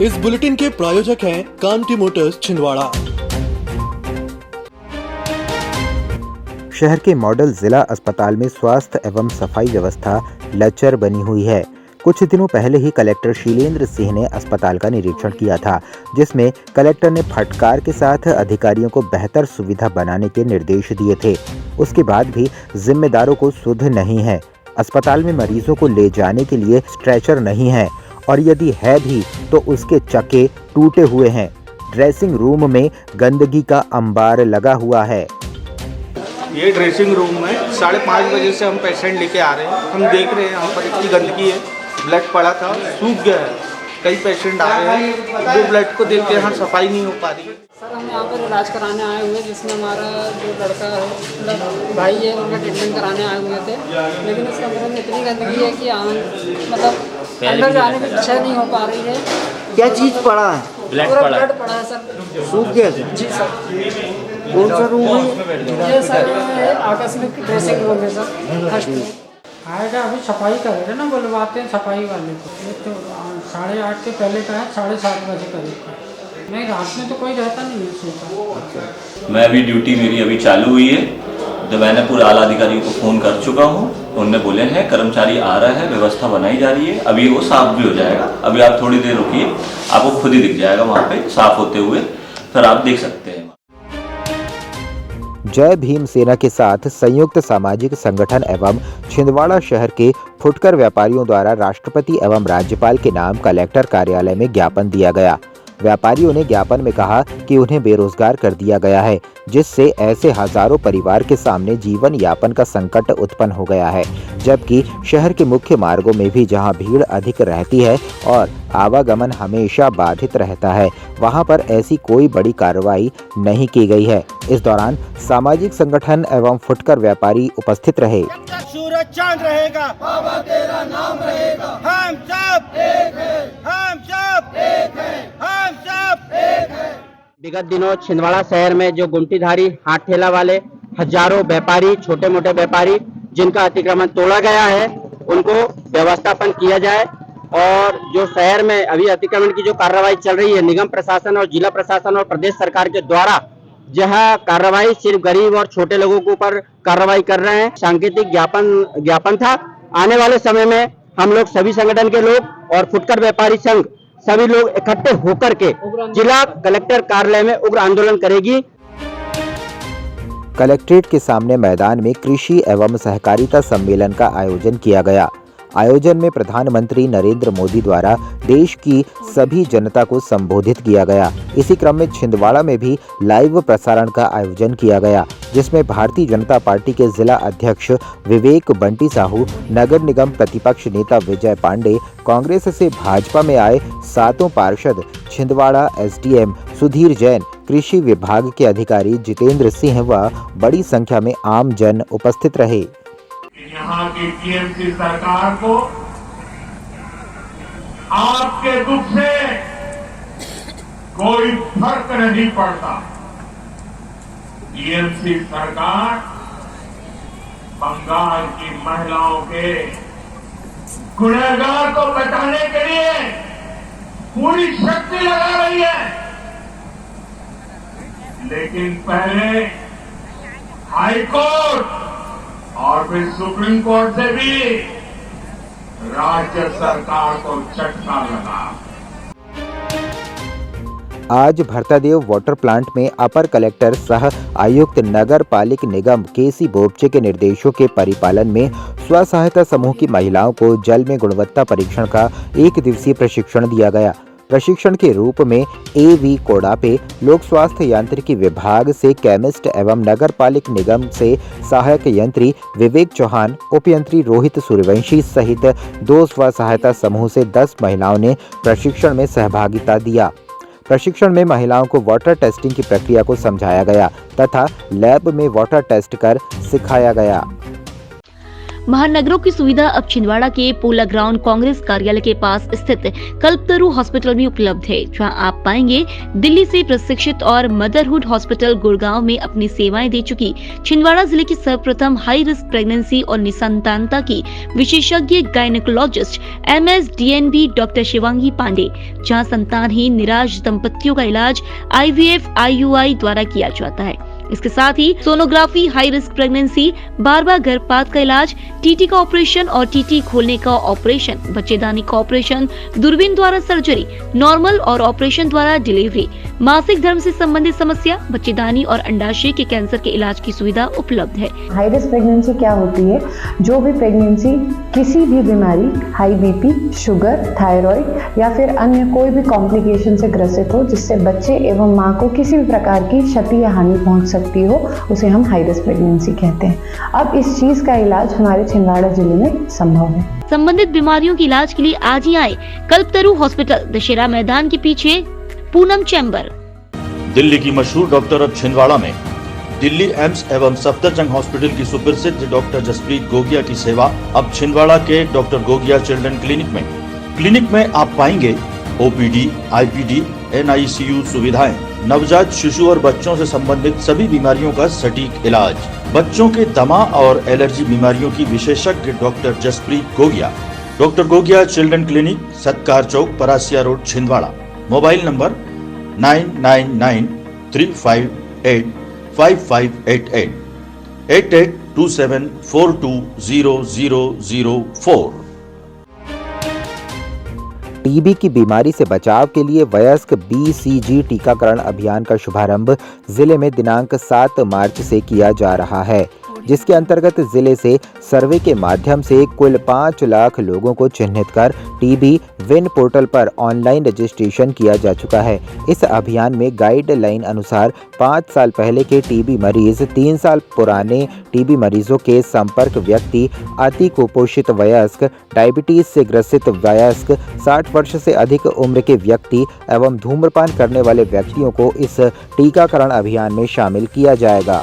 इस बुलेटिन के प्रायोजक हैं कांटी मोटर्स छिंदवाड़ा। शहर के मॉडल जिला अस्पताल में स्वास्थ्य एवं सफाई व्यवस्था लचर बनी हुई है। कुछ दिनों पहले ही कलेक्टर शीलेंद्र सिंह ने अस्पताल का निरीक्षण किया था, जिसमें कलेक्टर ने फटकार के साथ अधिकारियों को बेहतर सुविधा बनाने के निर्देश दिए थे। उसके बाद भी जिम्मेदारों को सुध नहीं है। अस्पताल में मरीजों को ले जाने के लिए स्ट्रेचर नहीं है और यदि है भी तो उसके चक्के टूटे हुए हैं। ड्रेसिंग रूम में गंदगी का अंबार लगा हुआ है। ये ड्रेसिंग रूम में 5:30 बजे से हम पेशेंट लेके आ रहे हैं। हम देख रहे हैं यहाँ पर इतनी गंदगी है, ब्लड पड़ा था, सूख गया है। कई पेशेंट आ रहे हैं, वो ब्लड को देख के यहाँ सफाई नहीं हो पा रही है। सर हम यहाँ पर इलाज कराने आए हुए, जिसमें हमारा जो लड़का है मतलब भाई है, उनका ट्रीटमेंट कराने आए हुए थे। लेकिन इस कमरे में इतनी गंदगी है कि मतलब अंदर जाने की इच्छा नहीं हो पा रही है। क्या चीज़ पड़ा है? ब्लड पड़ा है सर। सूख गया? जी सर। कौन सा रूम है ये सर आकस्मिक ड्रेसिंग रूम है सर, फर्स्ट में आएगा। अभी सफाई कर रहे हैं ना, बुलवाते हैं सफाई वाले को। ये तो 8:30 के पहले का है, 7:30 बजे करीब का। नहीं, रात में तो कोई रहता नहीं है सोता। मैं अभी ड्यूटी मेरी अभी चालू हुई है, तो मैंने पूरे आला अधिकारियों को फ़ोन कर चुका हूँ। उनने बोले हैं कर्मचारी आ रहा है, व्यवस्था बनाई जा रही है, अभी वो साफ भी हो जाएगा। अभी आप थोड़ी देर रुकिए, आपको खुद ही दिख जाएगा वहाँ पे साफ होते हुए, फिर आप देख सकते हैं। जय भीम सेना के साथ संयुक्त सामाजिक संगठन एवं छिंदवाड़ा शहर के फुटकर व्यापारियों द्वारा राष्ट्रपति एवं राज्यपाल के नाम कलेक्टर कार्यालय में ज्ञापन दिया गया। व्यापारियों ने ज्ञापन में कहा कि उन्हें बेरोजगार कर दिया गया है, जिससे ऐसे हजारों परिवार के सामने जीवन यापन का संकट उत्पन्न हो गया है। जबकि शहर के मुख्य मार्गों में भी जहां भीड़ अधिक रहती है और आवागमन हमेशा बाधित रहता है, वहां पर ऐसी कोई बड़ी कार्रवाई नहीं की गई है। इस दौरान सामाजिक संगठन एवं फुटकर व्यापारी उपस्थित रहे। सूरज चांद रहेगा, बाबा तेरा नाम रहेगा, हम सब एक हैं, हम सब एक हैं, हम सब एक हैं। विगत दिनों छिंदवाड़ा शहर में जो गुमटीधारी हाथ ठेला वाले हजारों व्यापारी, छोटे मोटे व्यापारी जिनका अतिक्रमण तोड़ा गया है, उनको व्यवस्थापन किया जाए। और जो शहर में अभी अतिक्रमण की जो कार्रवाई चल रही है, निगम प्रशासन और जिला प्रशासन और प्रदेश सरकार के द्वारा यह कार्रवाई सिर्फ गरीब और छोटे लोगों के ऊपर कार्रवाई कर रहे हैं। सांकेतिक ज्ञापन था। आने वाले समय में हम लोग सभी संगठन के लोग और फुटकर व्यापारी संघ सभी लोग इकट्ठे होकर के जिला कलेक्टर कार्यालय में उग्र आंदोलन करेगी। कलेक्ट्रेट के सामने मैदान में कृषि एवं सहकारिता सम्मेलन का आयोजन किया गया। आयोजन में प्रधानमंत्री नरेंद्र मोदी द्वारा देश की सभी जनता को संबोधित किया गया। इसी क्रम में छिंदवाड़ा में भी लाइव प्रसारण का आयोजन किया गया, जिसमें भारतीय जनता पार्टी के जिला अध्यक्ष विवेक बंटी साहू, नगर निगम प्रतिपक्ष नेता विजय पांडे, कांग्रेस से भाजपा में आए 7 पार्षद, छिंदवाड़ा एसडीएम सुधीर जैन, कृषि विभाग के अधिकारी जितेंद्र सिंह व बड़ी संख्या में आम जन उपस्थित रहे। यहाँ की टीएमसी सरकार को आपके दुख से कोई फर्क नहीं पड़ता। टीएमसी सरकार बंगाल की महिलाओं के गुनहगार को बचाने के लिए पूरी शक्ति लगा रही है, लेकिन पहले हाईकोर्ट और फिर सुप्रीम कोर्ट से भी राज्य सरकार को झटका लगा। आज भरतादेव वाटर प्लांट में अपर कलेक्टर सह आयुक्त नगर पालिक निगम केसी बोबचे के निर्देशों के परिपालन में स्व सहायता समूह की महिलाओं को जल में गुणवत्ता परीक्षण का 1 दिवसीय प्रशिक्षण दिया गया। प्रशिक्षण के रूप में एवी कोडापे, लोक स्वास्थ्य यांत्रिकी विभाग से केमिस्ट एवं नगर पालिक निगम से सहायक यंत्री विवेक चौहान, उपयंत्री रोहित सूर्यवंशी सहित 2 स्व सहायता समूह से 10 महिलाओं ने प्रशिक्षण में सहभागिता दिया। प्रशिक्षण में महिलाओं को वाटर टेस्टिंग की प्रक्रिया को समझाया गया तथा लैब में वाटर टेस्ट कर सिखाया गया। महानगरों की सुविधा अब छिंदवाड़ा के पोला ग्राउंड कांग्रेस कार्यालय के पास स्थित कल्पतरु हॉस्पिटल में उपलब्ध है, जहां आप पाएंगे दिल्ली से प्रशिक्षित और मदरहुड हॉस्पिटल गुड़गांव में अपनी सेवाएं दे चुकी छिंदवाड़ा जिले की सर्वप्रथम हाई रिस्क प्रेगनेंसी और निसंतानता की विशेषज्ञ gynaecologist MS DNB doctor Shivangi Pandey, जहां संतानहीन निराश दंपतियों का इलाज IVF IUI द्वारा किया जाता है। इसके साथ ही सोनोग्राफी, हाई रिस्क प्रेगनेंसी, बार-बार गर्भपात का इलाज, TT का ऑपरेशन और TT खोलने का ऑपरेशन, बच्चेदानी का ऑपरेशन, दूरबीन द्वारा सर्जरी, नॉर्मल और ऑपरेशन द्वारा डिलीवरी, मासिक धर्म से संबंधित समस्या, बच्चेदानी और अंडाशय के कैंसर के इलाज की सुविधा उपलब्ध है। हाई रिस्क प्रेगनेंसी क्या होती है? जो भी प्रेगनेंसी किसी भी बीमारी, हाई BP, शुगर, थायराइड या फिर अन्य कोई भी कॉम्प्लिकेशन से ग्रसित हो, जिससे बच्चे एवं माँ को किसी भी प्रकार की क्षति या हानि पहुंच सकती हो, उसे हम हाई रिस्क प्रेगनेंसी कहते हैं। अब इस चीज का इलाज हमारे छिंदवाड़ा जिले में संभव है। संबंधित बीमारियों के इलाज के लिए आज ही आए कल्पतरु हॉस्पिटल, दशहरा मैदान के पीछे, पूनम चैम्बर। दिल्ली की मशहूर डॉक्टर अब छिंदवाड़ा में। दिल्ली एम्स एवं सफदरजंग हॉस्पिटल की सुप्रसिद्ध डॉक्टर जसप्रीत गोगिया की सेवा अब छिंदवाड़ा के डॉक्टर गोगिया चिल्ड्रन क्लिनिक में। क्लिनिक में आप पाएंगे OPD, IPD, NICU सुविधाएं, नवजात शिशु और बच्चों से संबंधित सभी बीमारियों का सटीक इलाज, बच्चों के दमा और एलर्जी बीमारियों की विशेषज्ञ doctor Jaspreet Gogia. Doctor Gogia children clinic, Satkar Chowk, Parasia road, Chhindwara. Mobile number 9993585588 8827420004। TB की बीमारी से बचाव के लिए वयस्क BCG टीकाकरण अभियान का शुभारंभ जिले में दिनांक 7 मार्च से किया जा रहा है, जिसके अंतर्गत जिले से सर्वे के माध्यम से कुल 5 लाख लोगों को चिन्हित कर टीबी विन पोर्टल पर ऑनलाइन रजिस्ट्रेशन किया जा चुका है। इस अभियान में गाइडलाइन अनुसार 5 साल पहले के टीबी मरीज, 3 साल पुराने टीबी मरीजों के संपर्क व्यक्ति, अति कुपोषित वयस्क, डायबिटीज से ग्रसित वयस्क, 60 वर्ष से अधिक उम्र के व्यक्ति एवं धूम्रपान करने वाले व्यक्तियों को इस टीकाकरण अभियान में शामिल किया जाएगा।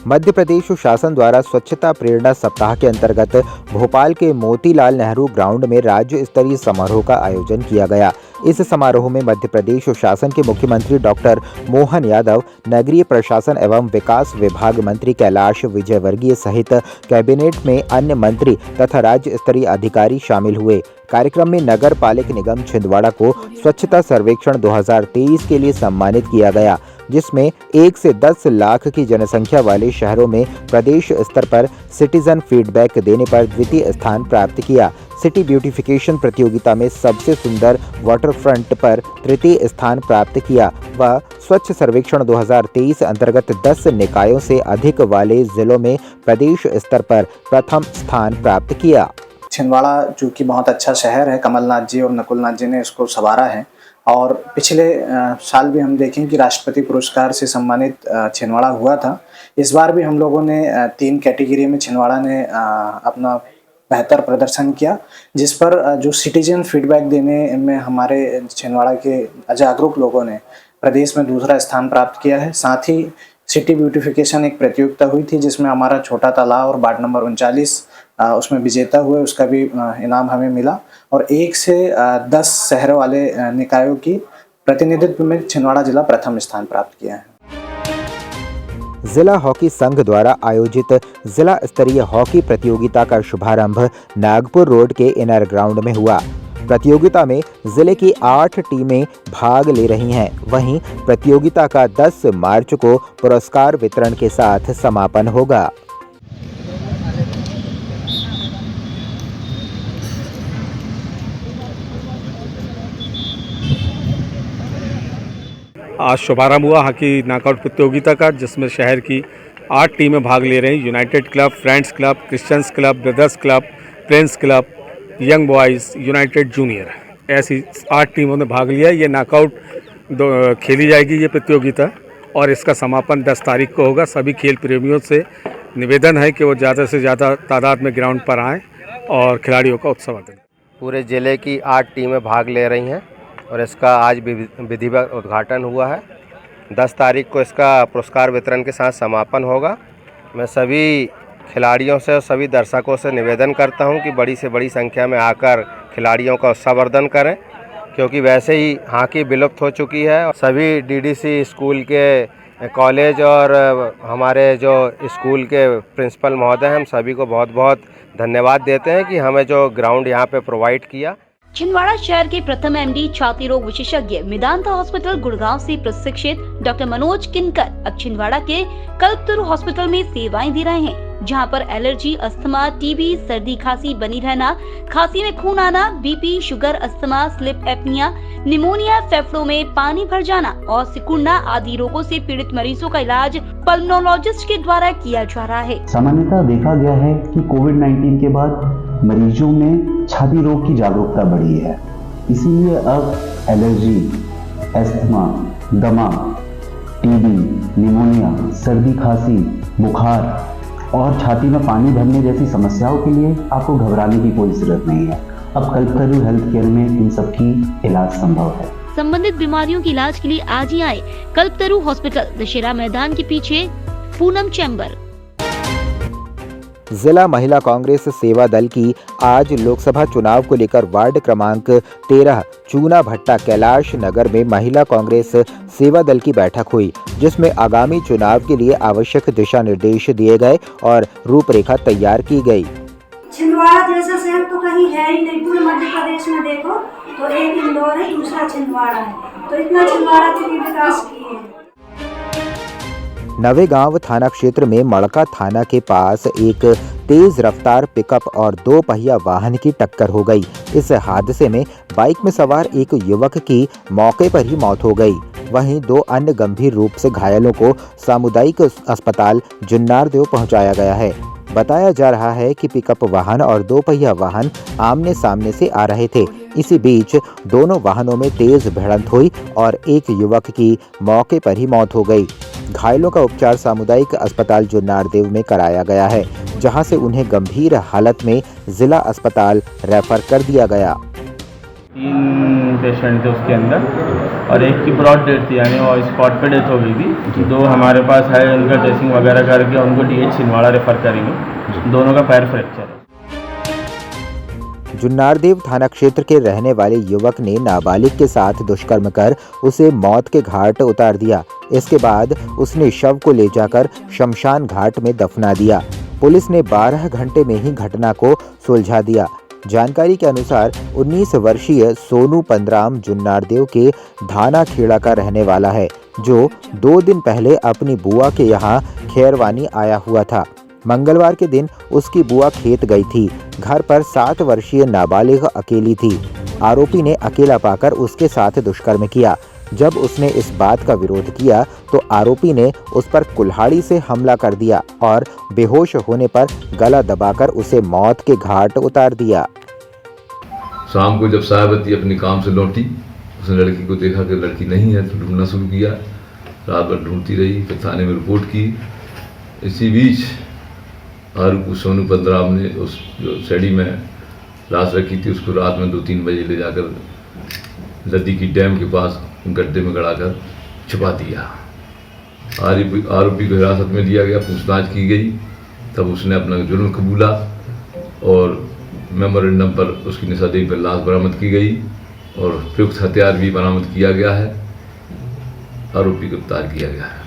मध्य प्रदेश शासन द्वारा स्वच्छता प्रेरणा सप्ताह के अंतर्गत भोपाल के मोतीलाल नेहरू ग्राउंड में राज्य स्तरीय समारोह का आयोजन किया गया। इस समारोह में मध्य प्रदेश शासन के मुख्यमंत्री डॉक्टर मोहन यादव, नगरीय प्रशासन एवं विकास विभाग मंत्री कैलाश विजयवर्गीय सहित कैबिनेट में अन्य मंत्री तथा राज्य स्तरीय अधिकारी शामिल हुए। कार्यक्रम में नगर पालिक निगम छिंदवाड़ा को स्वच्छता सर्वेक्षण 2023 के लिए सम्मानित किया गया, जिसमें 1 से 10 लाख की जनसंख्या वाले शहरों में प्रदेश स्तर पर सिटीजन फीडबैक देने पर द्वितीय स्थान प्राप्त किया। सिटी ब्यूटिफिकेशन प्रतियोगिता में सबसे सुंदर वाटर फ्रंट पर तृतीय स्थान प्राप्त किया व स्वच्छ सर्वेक्षण 2023 अंतर्गत 10 निकायों से अधिक वाले जिलों में प्रदेश स्तर पर प्रथम स्थान प्राप्त किया। छिंदवाड़ा जो कि बहुत अच्छा शहर है, कमलनाथ जी और नकुलनाथ जी ने इसको संवारा है और पिछले साल भी हम देखें कि राष्ट्रपति पुरस्कार से सम्मानित छिंदवाड़ा हुआ था। इस बार भी हम लोगों ने 3 कैटेगरी में छिंदवाड़ा ने अपना बेहतर प्रदर्शन किया, जिस पर जो सिटीजन फीडबैक देने में हमारे छिंदवाड़ा के जागरूक लोगों ने प्रदेश में दूसरा स्थान प्राप्त किया है। साथ ही सिटी ब्यूटिफिकेशन एक प्रतियोगिता हुई थी, जिसमें हमारा छोटा तालाब और वार्ड नंबर 39 उसमें विजेता हुए, उसका भी इनाम हमें मिला। और 1 से 10 शहरों वाले निकायों की प्रतिनिधित्व में छिंदवाड़ा जिला प्रथम स्थान प्राप्त किया है। जिला हॉकी संघ द्वारा आयोजित जिला स्तरीय हॉकी प्रतियोगिता का शुभारंभ नागपुर रोड के इनर ग्राउंड में हुआ। प्रतियोगिता में जिले की 8 टीमें भाग ले रही हैं। वहीं प्रतियोगिता का 10 मार्च को पुरस्कार वितरण के साथ समापन होगा। आज शुभारंभ हुआ हॉकी नॉकआउट प्रतियोगिता का, जिसमें शहर की 8 टीमें भाग ले रही हैं। United club, friends club, Christians club, brothers club, Prince club, young boys, United junior, ऐसी 8 टीमों ने भाग लिया। ये नॉकआउट खेली जाएगी ये प्रतियोगिता और इसका समापन 10 तारीख को होगा। सभी खेल प्रेमियों से निवेदन है कि वो ज़्यादा से ज़्यादा तादाद में ग्राउंड पर आएँ और खिलाड़ियों का उत्साह दें। पूरे ज़िले की 8 टीमें भाग ले रही हैं और इसका आज विधिवत उद्घाटन हुआ है। 10 तारीख को इसका पुरस्कार वितरण के साथ समापन होगा। मैं सभी खिलाड़ियों से और सभी दर्शकों से निवेदन करता हूं कि बड़ी से बड़ी संख्या में आकर खिलाड़ियों का उत्साहवर्धन करें, क्योंकि वैसे ही हॉकी विलुप्त हो चुकी है। सभी डीडीसी स्कूल के कॉलेज और हमारे जो स्कूल के प्रिंसिपल महोदय हैं, हम सभी को बहुत बहुत धन्यवाद देते हैं कि हमें जो ग्राउंड यहाँ पे प्रोवाइड किया। छिंदवाड़ा शहर के प्रथम एमडी छाती रोग विशेषज्ञ मेदांता हॉस्पिटल गुड़गांव से प्रशिक्षित डॉक्टर मनोज किनकर अब छिंदवाड़ा के कल्पतरु हॉस्पिटल में सेवाएं दे रहे हैं, जहां पर एलर्जी, अस्थमा, टीबी, सर्दी खांसी बनी रहना, खांसी में खून आना, BP, sugar, asthma, sleep apnoea, pneumonia, फेफड़ों में पानी भर जाना और सिकुड़ना आदि रोगों से पीड़ित मरीजों का इलाज पल्मोनोलॉजिस्ट के द्वारा किया जा रहा है। सामान्यतः देखा गया है कि कोविड-19 के बाद मरीजों में छाती रोग की जागरूकता बढ़ी है, इसीलिए अब एलर्जी, अस्थमा, दमा, टीबी, निमोनिया, सर्दी खांसी, बुखार और छाती में पानी भरने जैसी समस्याओं के लिए आपको घबराने की कोई जरूरत नहीं है। अब कल्पतरु हेल्थ केयर में इन सब की इलाज संभव है। संबंधित बीमारियों के इलाज के लिए आज ही आए कल्पतरु हॉस्पिटल, दशहरा मैदान के पीछे, पूनम चैम्बर। जिला महिला कांग्रेस सेवा दल की आज लोकसभा चुनाव को लेकर वार्ड क्रमांक 13 चूना भट्टा कैलाश नगर में महिला कांग्रेस सेवा दल की बैठक हुई, जिसमें आगामी चुनाव के लिए आवश्यक दिशा निर्देश दिए गए और रूपरेखा तैयार की गई। छिंदवाड़ा जैसा शहर तो कहीं है ही नहीं, पूरे मध्य प्रदेश में देखो तो एक इंदौर है, दूसरा छिंदवाड़ा है, तो इतना छिंदवाड़ा की विकास की है। नवेगांव थाना क्षेत्र में मड़का थाना के पास एक तेज रफ्तार पिकअप और 2 पहिया वाहन की टक्कर हो गई। इस हादसे में बाइक में सवार एक युवक की मौके पर ही मौत हो गई, वहीं 2 अन्य गंभीर रूप से घायलों को सामुदायिक अस्पताल जुन्नारदेव पहुंचाया गया है। बताया जा रहा है कि पिकअप वाहन और 2 पहिया वाहन आमने सामने से आ रहे थे। इसी बीच दोनों वाहनों में तेज भिड़ंत हुई और एक युवक की मौके पर ही मौत हो गई। घायलों का उपचार सामुदायिक अस्पताल जुन्नारदेव में कराया गया है, जहां से उन्हें गंभीर हालत में जिला अस्पताल रेफर कर दिया गया। 3 पेशेंट थे उसके अंदर और एक की ब्रॉड डेथ थी, यानी वो स्पॉट पे डेथ हो गई थी। 2 हमारे पास है, उनका ड्रेसिंग वगैरह करके उनको DH छिंदवाड़ा रेफर करेंगे। दोनों का पैर फ्रैक्चर है। जुन्नारदेव थाना क्षेत्र के रहने वाले युवक ने नाबालिग के साथ दुष्कर्म कर उसे मौत के घाट उतार दिया। इसके बाद उसने शव को ले जाकर शमशान घाट में दफना दिया। पुलिस ने 12 घंटे में ही घटना को सुलझा दिया। जानकारी के अनुसार 19 वर्षीय सोनू पंद्राम जुन्नारदेव के धाना खेड़ा का रहने वाला है, जो 2 दिन पहले अपनी बुआ के यहाँ खैरवानी आया हुआ था। मंगलवार के दिन उसकी बुआ खेत गई थी। घर पर 7 वर्षीय नाबालिग अकेली थी। आरोपी ने अकेला पाकर उसके साथ दुष्कर्म किया। जब उसने इस बात का विरोध किया तो आरोपी ने उस पर कुल्हाड़ी से हमला कर दिया और बेहोश होने पर गला दबाकर उसे मौत के घाट उतार दिया। शाम को जब सायवती अपने काम से लौटी, उसने लड़की को देखा कि लड़की नहीं है तो ढूंढना शुरू किया। रात भर ढूंढती रही, फिर थाने में रिपोर्ट की। इसी बीच आरोपी सोनू पंद्राम ने उस जो सैडी में लाश रखी थी उसको रात में 2-3 बजे ले जाकर नदी की डैम के पास गड्ढे में गड़ाकर छुपा दिया। आरोपी को हिरासत में लिया गया, पूछताछ की गई, तब उसने अपना जुर्म कबूला और मेमोरेंडम पर उसकी निशानदेही पर लाश बरामद की गई और प्रयुक्त हथियार भी बरामद किया गया है। आरोपी को गिरफ्तार किया गया है।